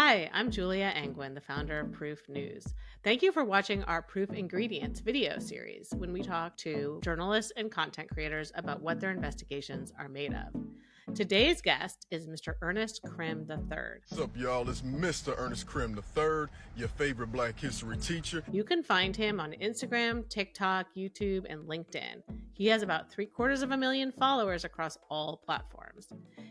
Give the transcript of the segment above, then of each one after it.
Hi, I'm Julia Angwin, the founder of Proof News. Thank you for watching our Proof Ingredients video series when we talk to journalists and content creators about what their investigations are made of. Today's guest is Mr. Ernest Crim III. What's up, y'all? It's Mr. Ernest Crim III, your favorite Black history teacher. You can find him on Instagram, TikTok, YouTube, and LinkedIn. He has about 750,000 followers across all platforms.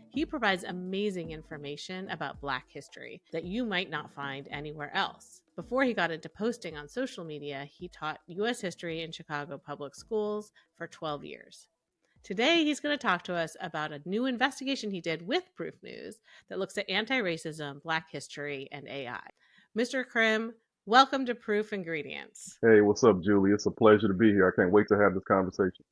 He provides amazing information about Black history that you might not find anywhere else. Before he got into posting on social media, he taught U.S. history in Chicago public schools for 12 years. Today, he's going to talk to us about a new investigation he did with Proof News that looks at anti-racism, Black history, and AI. Mr. Crim, welcome to Proof Ingredients. Hey, what's up, Julie? It's a pleasure to be here. I can't wait to have this conversation.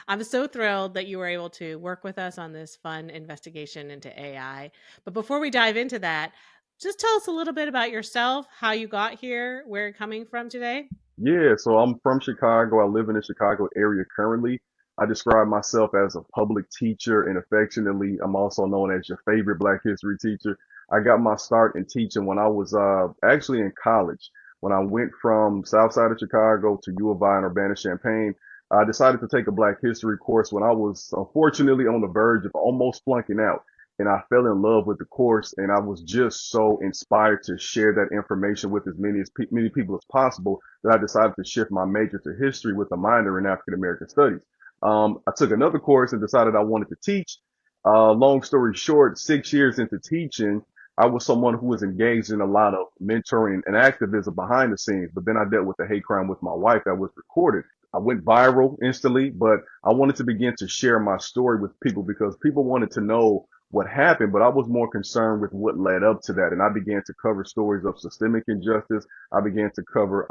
I'm so thrilled that you were able to work with us on this fun investigation into AI. But before we dive into that, just tell us a little bit about yourself, how you got here, where you're coming from today. Yeah, so I'm from Chicago. I live in the Chicago area currently. I describe myself as a public teacher, and affectionately, I'm also known as your favorite Black history teacher. I got my start in teaching when I was actually in college. When I went from South Side of Chicago to U of I in Urbana-Champaign, I decided to take a Black history course when I was unfortunately on the verge of almost flunking out. And I fell in love with the course, and I was just so inspired to share that information with as many people as possible that I decided to shift my major to history with a minor in African American studies. I took another course and decided I wanted to teach. Long story short, 6 years into teaching, I was someone who was engaged in a lot of mentoring and activism behind the scenes, but then I dealt with a hate crime with my wife that was recorded. I went viral instantly, but I wanted to begin to share my story with people because people wanted to know what happened, but I was more concerned with what led up to that. And I began to cover stories of systemic injustice. I began to cover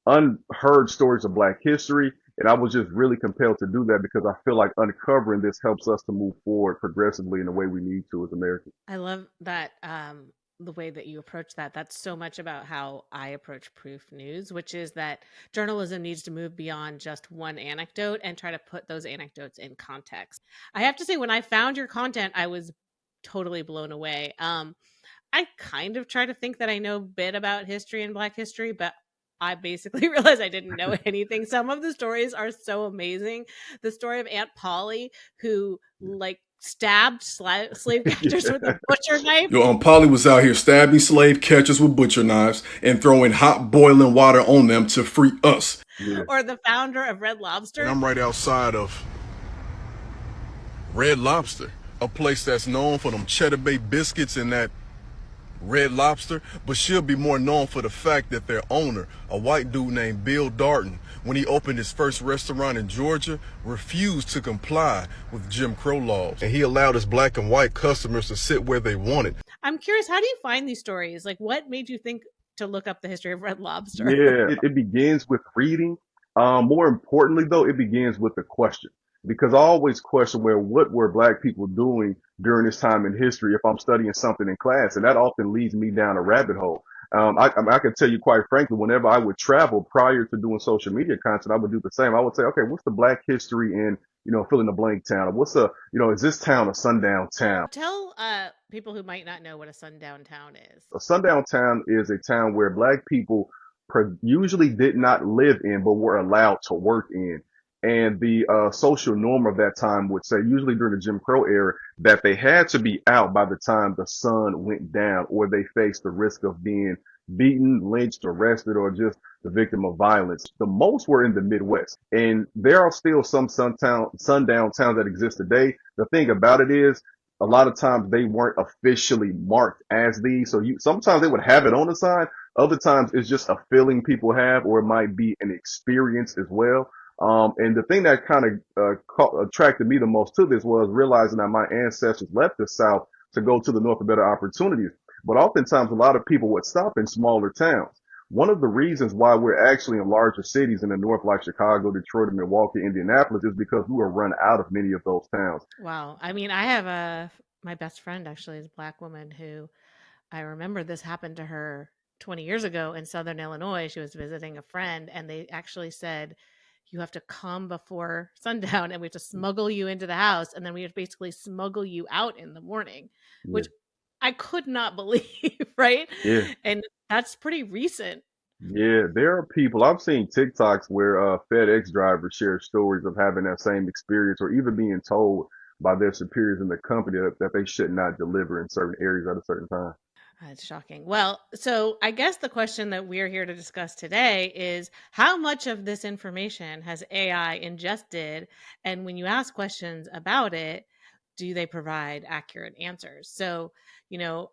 unheard stories of Black history. And I was just really compelled to do that because I feel like uncovering this helps us to move forward progressively in the way we need to as Americans. I love that the way that you approach that. That's so much about how I approach Proof News, which is that journalism needs to move beyond just one anecdote and try to put those anecdotes in context. I have to say, when I found your content, I was totally blown away. I kind of try to think that I know a bit about history and Black history, but I basically realized I didn't know anything. Some of the stories are so amazing. The story of Aunt Polly, who stabbed slave catchers with a butcher knife. Yo, Polly was out here stabbing slave catchers with butcher knives and throwing hot boiling water on them to free us. Yeah. Or the founder of Red Lobster. And I'm right outside of Red Lobster, a place that's known for them Cheddar Bay biscuits and that Red Lobster, but she'll be more known for the fact that their owner, a white dude named Bill Darton, when he opened his first restaurant in Georgia, refused to comply with Jim Crow laws, and he allowed his Black and white customers to sit where they wanted. I'm curious, how do you find these stories? Like, what made you think to look up the history of Red Lobster? Yeah, it begins with reading. More importantly, though, it begins with a question. Because I always question, well, what were Black people doing during this time in history if I'm studying something in class? And that often leads me down a rabbit hole. I can tell you quite frankly, whenever I would travel prior to doing social media content, I would do the same. I would say, okay, what's the Black history in, fill in the blank town? Is this town a sundown town? Tell people who might not know what a sundown town is. A sundown town is a town where Black people usually did not live in, but were allowed to work in. And the social norm of that time would say, usually during the Jim Crow era, that they had to be out by the time the sun went down, or they faced the risk of being beaten, lynched, arrested, or just the victim of violence. The most were in the Midwest. And there are still some sundown towns that exist today. The thing about it is, a lot of times they weren't officially marked as these. So sometimes they would have it on the sign. Other times it's just a feeling people have, or it might be an experience as well. And the thing that kind of attracted me the most to this was realizing that my ancestors left the South to go to the North for better opportunities. But oftentimes a lot of people would stop in smaller towns. One of the reasons why we're actually in larger cities in the North, like Chicago, Detroit, and Milwaukee, Indianapolis, is because we were run out of many of those towns. Wow. I mean, I have my best friend actually is a Black woman who I remember this happened to her 20 years ago in Southern Illinois. She was visiting a friend, and they actually said, you have to come before sundown and we have to smuggle you into the house. And then we have to basically smuggle you out in the morning, which I could not believe, right? Yeah. And that's pretty recent. Yeah, there are people I've seen TikToks where FedEx drivers share stories of having that same experience or even being told by their superiors in the company that they should not deliver in certain areas at a certain time. That's shocking. Well, so I guess the question that we're here to discuss today is how much of this information has AI ingested? And when you ask questions about it, do they provide accurate answers? So, you know,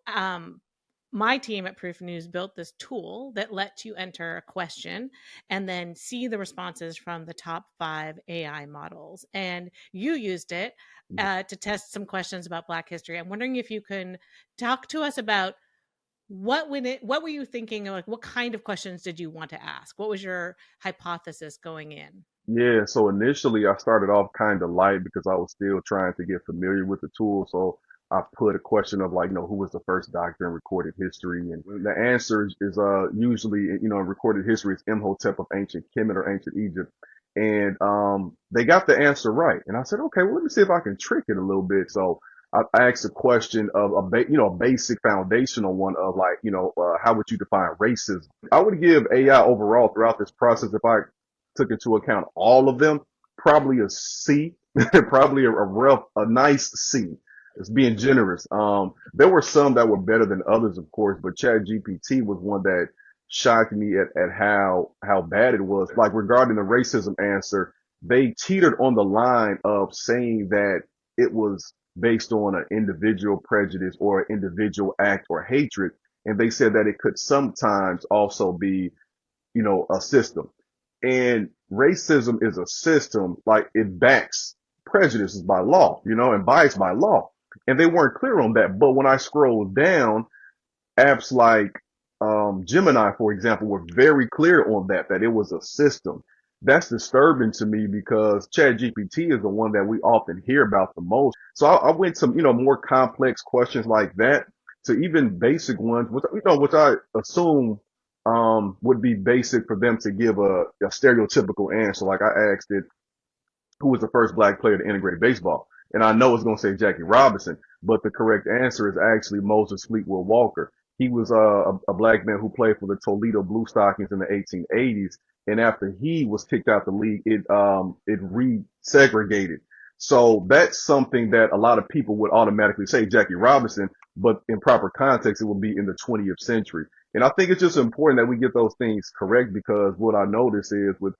my team at Proof News built this tool that lets you enter a question and then see the responses from the top 5 AI models. And you used it to test some questions about Black history. I'm wondering if you can talk to us about what were you thinking, like what kind of questions did you want to ask? What was your hypothesis going in? Yeah, so initially I started off kind of light because I was still trying to get familiar with the tool. So I put a question of like, who was the first doctor in recorded history? And the answer is usually, in recorded history, it's Imhotep of ancient Kemet or ancient Egypt. And they got the answer right. And I said, okay, well, let me see if I can trick it a little bit. So I asked a question of a basic foundational one of like, how would you define racism? I would give AI overall throughout this process if I took into account all of them, probably a C, probably a nice C. It's being generous. There were some that were better than others, of course, but ChatGPT was one that shocked me at how bad it was. Like regarding the racism answer, they teetered on the line of saying that it was based on an individual prejudice or an individual act or hatred. And they said that it could sometimes also be, a system. And racism is a system, like it backs prejudices by law, and bias by law. And they weren't clear on that. But when I scrolled down, apps like Gemini, for example, were very clear on that it was a system. That's disturbing to me because ChatGPT is the one that we often hear about the most. So I went to, more complex questions like that to even basic ones, which I assume would be basic for them to give a stereotypical answer. Like I asked it, who was the first black player to integrate baseball? And I know it's going to say Jackie Robinson, but the correct answer is actually Moses Fleetwood Walker. He was a black man who played for the Toledo Blue Stockings in the 1880s. And after he was kicked out the league, it resegregated. So that's something that a lot of people would automatically say Jackie Robinson, but in proper context, it would be in the 20th century. And I think it's just important that we get those things correct because what I notice is with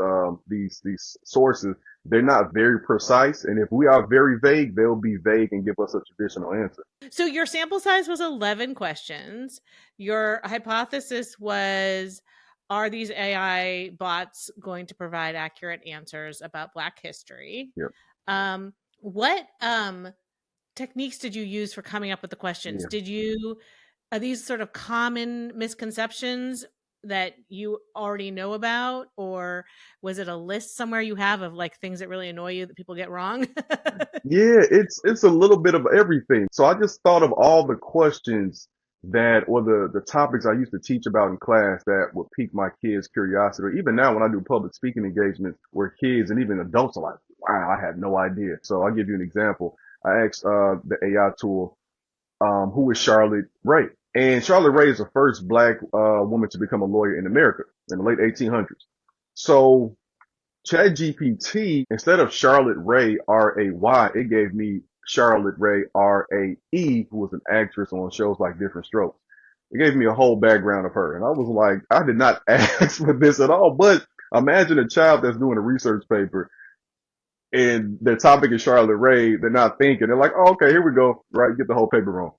these sources, they're not very precise. And if we are very vague, they'll be vague and give us a traditional answer. So your sample size was 11 questions. Your hypothesis was, are these AI bots going to provide accurate answers about Black history? Yep. What techniques did you use for coming up with the questions? Yeah. Are these sort of common misconceptions that you already know about, or was it a list somewhere you have of like things that really annoy you that people get wrong? Yeah, it's a little bit of everything. So I just thought of all the questions or the topics I used to teach about in class that would pique my kids' curiosity. Or even now when I do public speaking engagements where kids and even adults are like, wow, I had no idea. So I'll give you an example. I asked the AI tool, who is Charlotte Ray? And Charlotte Ray is the first black woman to become a lawyer in America in the late 1800s. So ChatGPT, instead of Charlotte Ray, R-A-Y, it gave me Charlotte Ray, R-A-E, who was an actress on shows like Different Strokes. It gave me a whole background of her. And I was like, I did not ask for this at all. But imagine a child that's doing a research paper and their topic is Charlotte Ray. They're not thinking. They're like, oh, okay, here we go. Right. Get the whole paper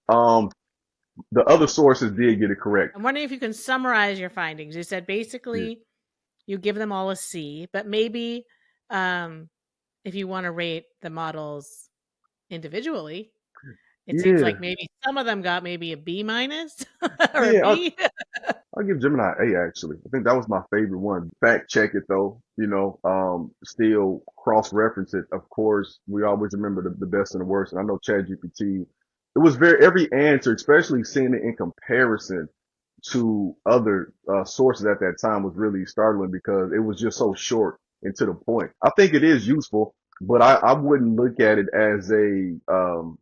wrong. The other sources did get it correct. I'm wondering if you can summarize your findings. You said basically you give them all a C, but maybe if you want to rate the models individually, it seems like maybe some of them got maybe a B minus or a B. I'll give Gemini A actually. I think that was my favorite one. Fact check it though, still cross reference it. Of course, we always remember the best and the worst. And I know ChatGPT, it was every answer, especially seeing it in comparison to other sources at that time was really startling because it was just so short and to the point. I think it is useful, but I wouldn't look at it as a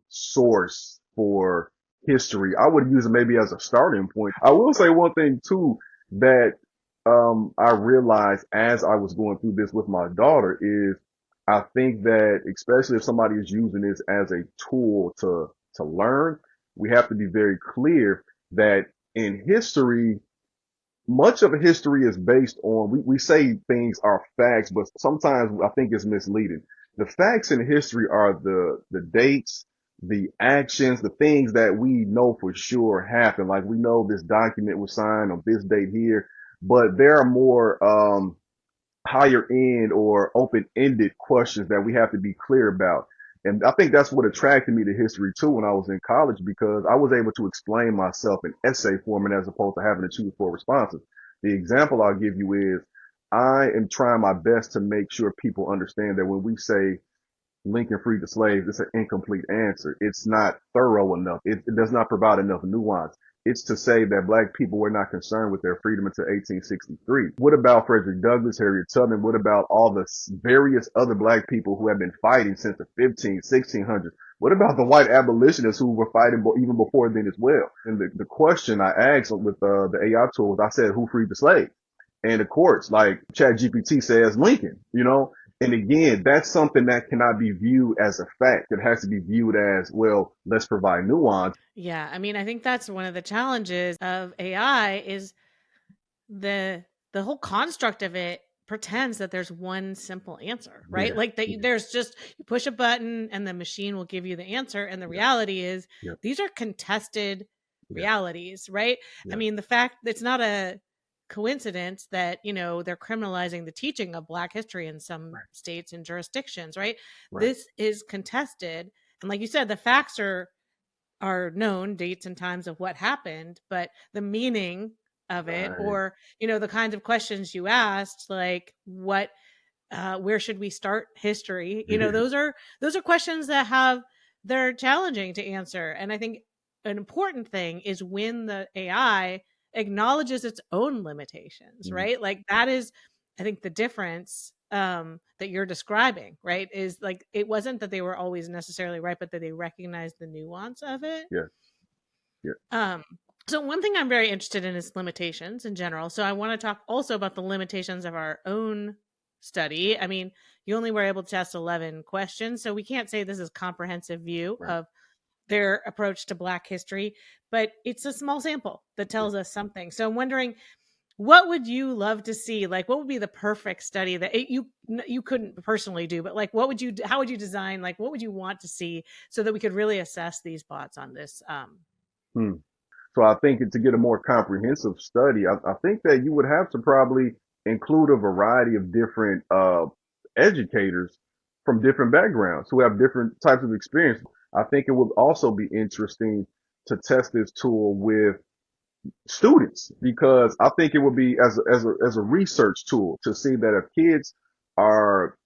source for history. I would use it maybe as a starting point. I will say one thing too that I realized as I was going through this with my daughter is I think that especially if somebody is using this as a tool to learn, we have to be very clear that in history, much of history is based on, we say things are facts, but sometimes I think it's misleading. The facts in history are the dates, the actions, the things that we know for sure happened. Like we know this document was signed on this date here, but there are more, higher end or open-ended questions that we have to be clear about. And I think that's what attracted me to history too when I was in college because I was able to explain myself in essay format as opposed to having to choose four responses. The example I'll give you is I am trying my best to make sure people understand that when we say Lincoln freed the slaves, it's an incomplete answer. It's not thorough enough. It does not provide enough nuance. It's to say that black people were not concerned with their freedom until 1863. What about Frederick Douglass, Harriet Tubman? What about all the various other black people who have been fighting since the 1600s? What about the white abolitionists who were fighting even before then as well? And the question I asked with the AI tools, I said, who freed the slaves? And of course, like ChatGPT says, Lincoln, you know? And again, that's something that cannot be viewed as a fact. It has to be viewed as, well, let's provide nuance. Yeah, I mean, I think that's one of the challenges of AI is the whole construct of it pretends that there's one simple answer, right? Yeah, Like that yeah, there's just you push a button and the machine will give you the answer. And the yeah, reality is yeah, these are contested yeah, realities, right? I yeah. mean, the fact it's not a coincidence that, they're criminalizing the teaching of Black history in some Right, states and jurisdictions, right? right, This is contested. And like you said, the facts are known, dates and times of what happened, but the meaning of it, right. or the kinds of questions you asked, like what where should we start history, Yeah, those are questions that have they're challenging to answer. And I think an important thing is when the AI acknowledges its own limitations, mhm, right? Like that is, I think, the difference that you're describing, right? Is like it wasn't that they were always necessarily right, but that they recognized the nuance of it. yeah, yeah, um, so one thing I'm very interested in is limitations in general. So I want to talk also about the limitations of our own study. I mean, you only were able to test 11 questions, so we can't say this is comprehensive view right. of their approach to Black history, but it's a small sample that Yeah. tells us something. So I'm wondering, what would you love to see? Like, what would be the perfect study that you couldn't personally do, but like, what would you how would you design? Like, what would you want to see so that we could really assess these bots on this? Hmm. So I think to get a more comprehensive study, I think that you would have to probably include a variety of different educators from different backgrounds who have different types of experience. I think it would also be interesting to test this tool with students because I think it would be as a research tool to see that if kids are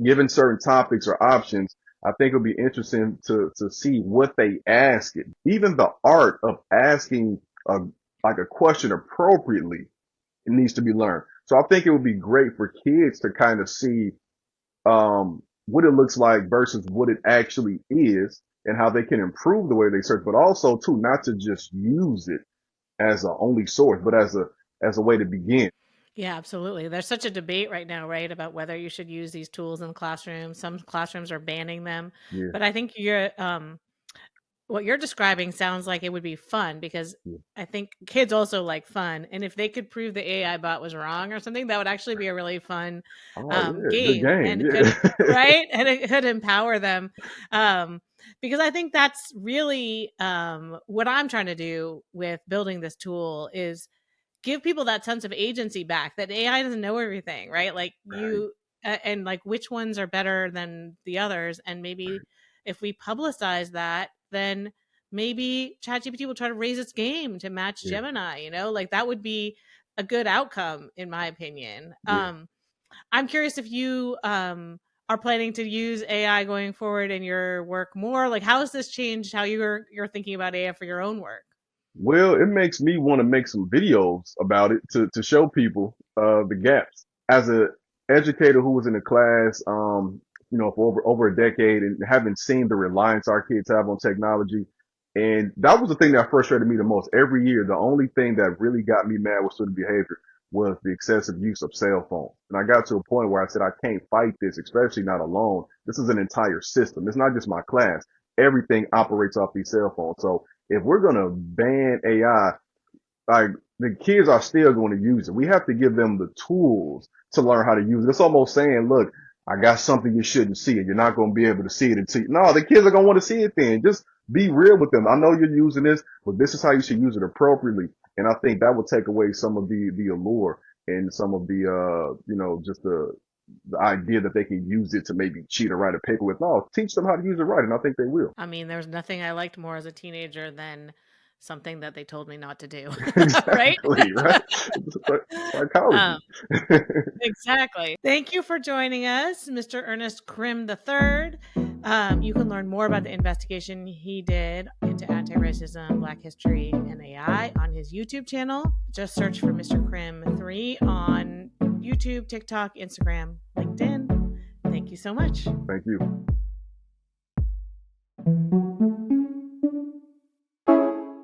given certain topics or options, I think it'll be interesting to see what they ask it. Even the art of asking a, like a question appropriately, it needs to be learned. So I think it would be great for kids to kind of see, what it looks like versus what it actually is and how they can improve the way they search, but also too, not to just use it as a only source, but as a way to begin. Yeah, absolutely. There's such a debate right now, right, about whether you should use these tools in classrooms. Some classrooms are banning them, Yeah, but I think what you're describing sounds like it would be fun because yeah. I think kids also like fun, and if they could prove the AI bot was wrong or something, that would actually be a really fun Oh yeah, good game, game. and it could Yeah. right, and it could empower them, um, because I think that's really what I'm trying to do with building this tool is give people that sense of agency back that AI doesn't know everything, right? Like Right, and like which ones are better than the others. And maybe if we publicize that, then maybe ChatGPT will try to raise its game to match yeah, Gemini, like that would be a good outcome, in my opinion. yeah. I'm curious if you are planning to use AI going forward in your work more. Like, how has this changed how you're thinking about AI for your own work? Well, it makes me want to make some videos about it to show people the gaps. As a educator who was in a class, for over a decade and having seen the reliance our kids have on technology And that was the thing that frustrated me the most. Every year, the only thing that really got me mad with student behavior was the excessive use of cell phones. And I got to a point where I said, I can't fight this, especially not alone. This is an entire system. It's not just my class. Everything operates off these cell phones. So if we're going to ban AI, like the kids are still going to use it. We have to give them the tools to learn how to use it. It's almost saying, look, I got something you shouldn't see and you're not going to be able to see it until no, the kids are going to want to see it then. Just be real with them. I know you're using this, but this is how you should use it appropriately. And I think that would take away some of the allure and some of the, just the idea that they can use it to maybe cheat or write a paper with. No, teach them how to use it right. And I think they will. I mean, there's nothing I liked more as a teenager than something that they told me not to do. Right? Right? Psychology. Exactly. Thank you for joining us, Mr. Ernest Crim III. You can learn more about the investigation he did into anti-racism, Black history, and AI on his YouTube channel. Just search for Mr. Crim III on YouTube, TikTok, Instagram, LinkedIn. Thank you so much. Thank you.